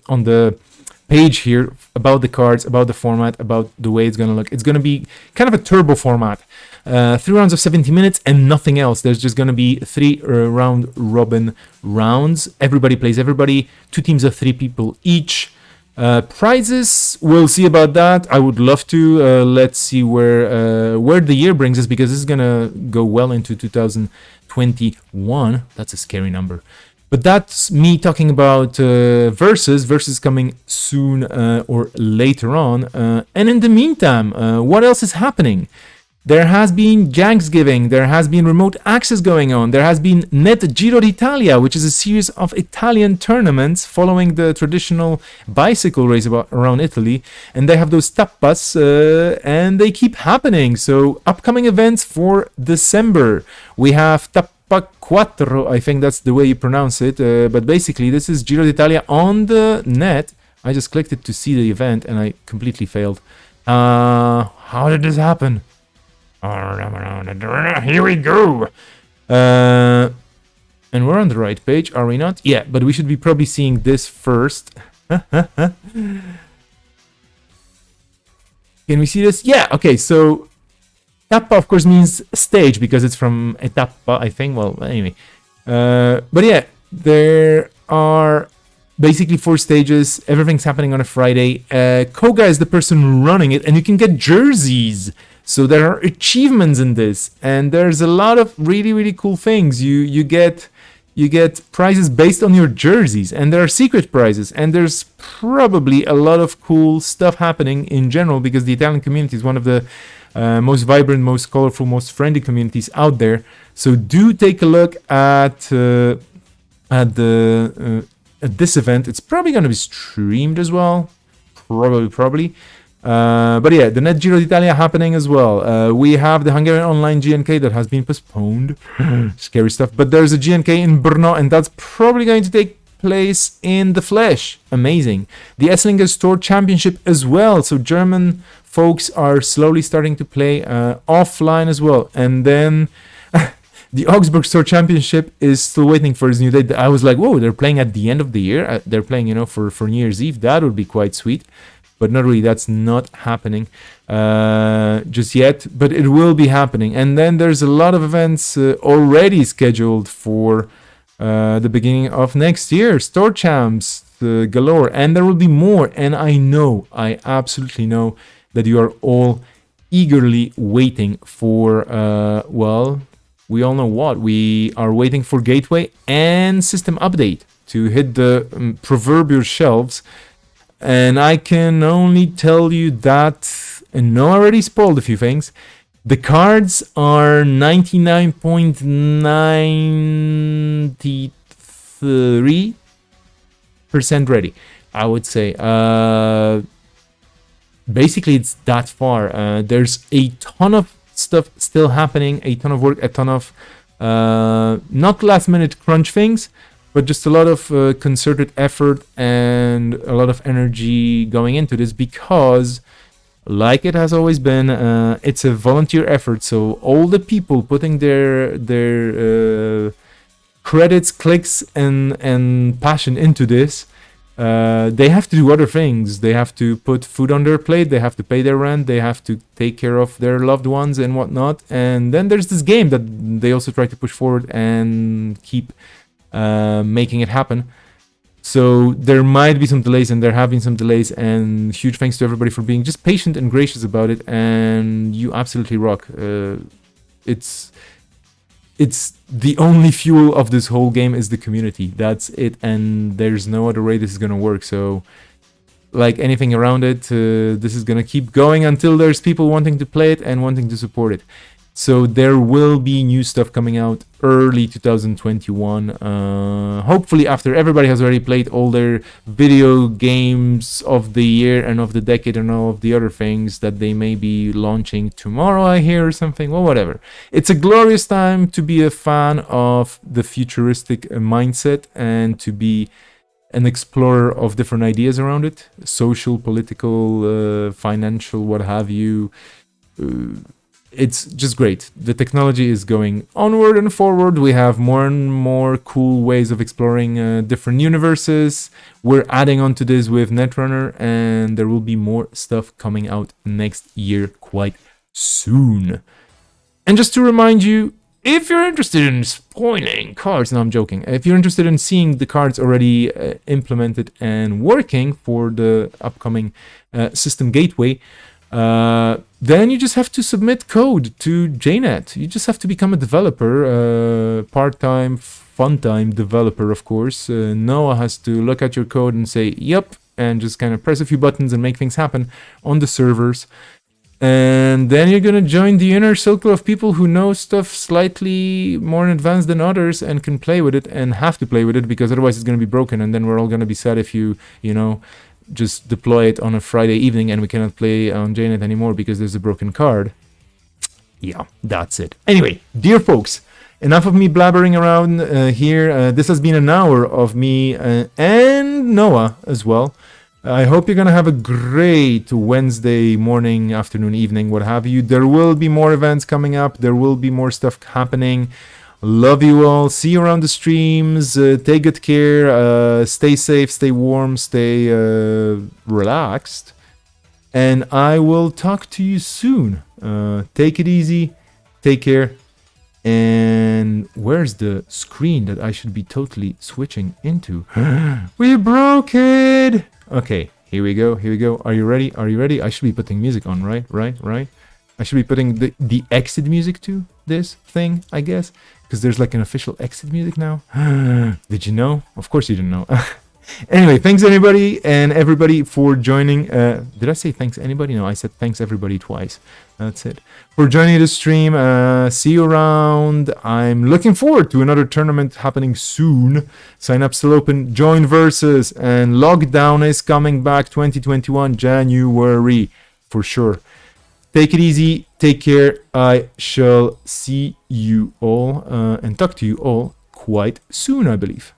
on the page here about the cards, about the format, about the way it's going to look. It's going to be kind of a turbo format. 3 rounds of 70 minutes and nothing else. There's just going to be 3 round robin rounds. Everybody plays everybody. 2 teams of 3 people each. Prizes, we'll see about that. I would love to. Let's see where the year brings us, because this is going to go well into 2021. That's a scary number. But that's me talking about Versus coming soon or later on. And in the meantime, what else is happening? There has been Janksgiving, there has been remote access going on, there has been NET Giro d'Italia, which is a series of Italian tournaments following the traditional bicycle race around Italy, and they have those tappas, and they keep happening. So upcoming events for December, we have Tappa Quattro, I think that's the way you pronounce it, but basically this is Giro d'Italia on the net. I just clicked it to see the event and I completely failed. How did this happen? Here we go. And we're on the right page, are we not? Yeah, but we should be probably seeing this first. Can we see this? Yeah, okay, so tappa, of course, means stage because it's from etappa, I think. Well, anyway. But yeah, there are basically 4 stages. Everything's happening on a Friday. Koga is the person running it, and you can get jerseys. So there are achievements in this, and there's a lot of really, really cool things. You get prizes based on your jerseys, and there are secret prizes, and there's probably a lot of cool stuff happening in general, because the Italian community is one of the most vibrant, most colorful, most friendly communities out there. So do take a look at this event. It's probably going to be streamed as well, probably. But yeah, the NET Giro d'Italia happening as well. We have the Hungarian Online GNK that has been postponed. Scary stuff. But there's a GNK in Brno, and that's probably going to take place in the flesh. Amazing. The Esslinger Store Championship as well. So German folks are slowly starting to play offline as well. And then the Augsburg Store Championship is still waiting for its new date. I was like, whoa, they're playing at the end of the year. They're playing, for New Year's Eve. That would be quite sweet. But not really, that's not happening just yet, but it will be happening. And then there's a lot of events already scheduled for the beginning of next year. Store champs galore, and there will be more. And I absolutely know that you are all eagerly waiting for, we all know what. We are waiting for Gateway and System Update to hit the proverbial shelves. And I can only tell you that, and I already spoiled a few things, the cards are 99.93% ready, I would say. Basically, it's that far. There's a ton of stuff still happening, a ton of work, a ton of not last-minute crunch things, but just a lot of concerted effort and a lot of energy going into this, because like it has always been, it's a volunteer effort. So all the people putting their credits, clicks, and passion into this, they have to do other things. They have to put food on their plate, they have to pay their rent, they have to take care of their loved ones and whatnot. And then there's this game that they also try to push forward and keep making it happen. So there might be some delays, and there have been some delays, and huge thanks to everybody for being just patient and gracious about it. And you absolutely rock. It's the only fuel of this whole game is the community. That's it, and there's no other way this is gonna work. So, like anything around it, this is gonna keep going until there's people wanting to play it and wanting to support it. So there will be new stuff coming out early 2021. Hopefully after everybody has already played all their video games of the year and of the decade and all of the other things that they may be launching tomorrow, I hear, or something. Well, whatever. It's a glorious time to be a fan of the futuristic mindset and to be an explorer of different ideas around it. Social, political, financial, what have you. It's just great. The technology is going onward and forward. We have more and more cool ways of exploring different universes. We're adding on to this with Netrunner, and there will be more stuff coming out next year quite soon. And just to remind you, if you're interested in spoiling cards, no, I'm joking. If you're interested in seeing the cards already implemented and working for the upcoming system gateway, then you just have to submit code to JNET. You just have to become a developer, part-time, fun-time developer, of course. Noah has to look at your code and say, yep, and just kind of press a few buttons and make things happen on the servers. And then you're going to join the inner circle of people who know stuff slightly more in advance than others and can play with it and have to play with it, because otherwise it's going to be broken, and then we're all going to be sad if you know, just deploy it on a Friday evening and we cannot play on JNET anymore because there's a broken card. Yeah, that's it. Anyway, dear folks, enough of me blabbering around here. This has been an hour of me and Noah as well. I hope you're going to have a great Wednesday morning, afternoon, evening, what have you. There will be more events coming up. There will be more stuff happening. Love you all. See you around the streams. Take good care. Stay safe, stay warm, stay relaxed. And I will talk to you soon. Take it easy. Take care. And where's the screen that I should be totally switching into? We broke it. Okay, here we go. Here we go. Are you ready? Are you ready? I should be putting music on, right? I should be putting the exit music to this thing, I guess. Because there's like an official exit music now. Did you know? Of course you didn't know. Anyway, thanks anybody and everybody for joining. Did I say thanks anybody? No, I said thanks everybody twice. That's it. For joining the stream. See you around. I'm looking forward to another tournament happening soon. Sign up still open. Join Versus. And Lockdown is coming back 2021 January for sure. Take it easy. Take care. I shall see you all and talk to you all quite soon, I believe.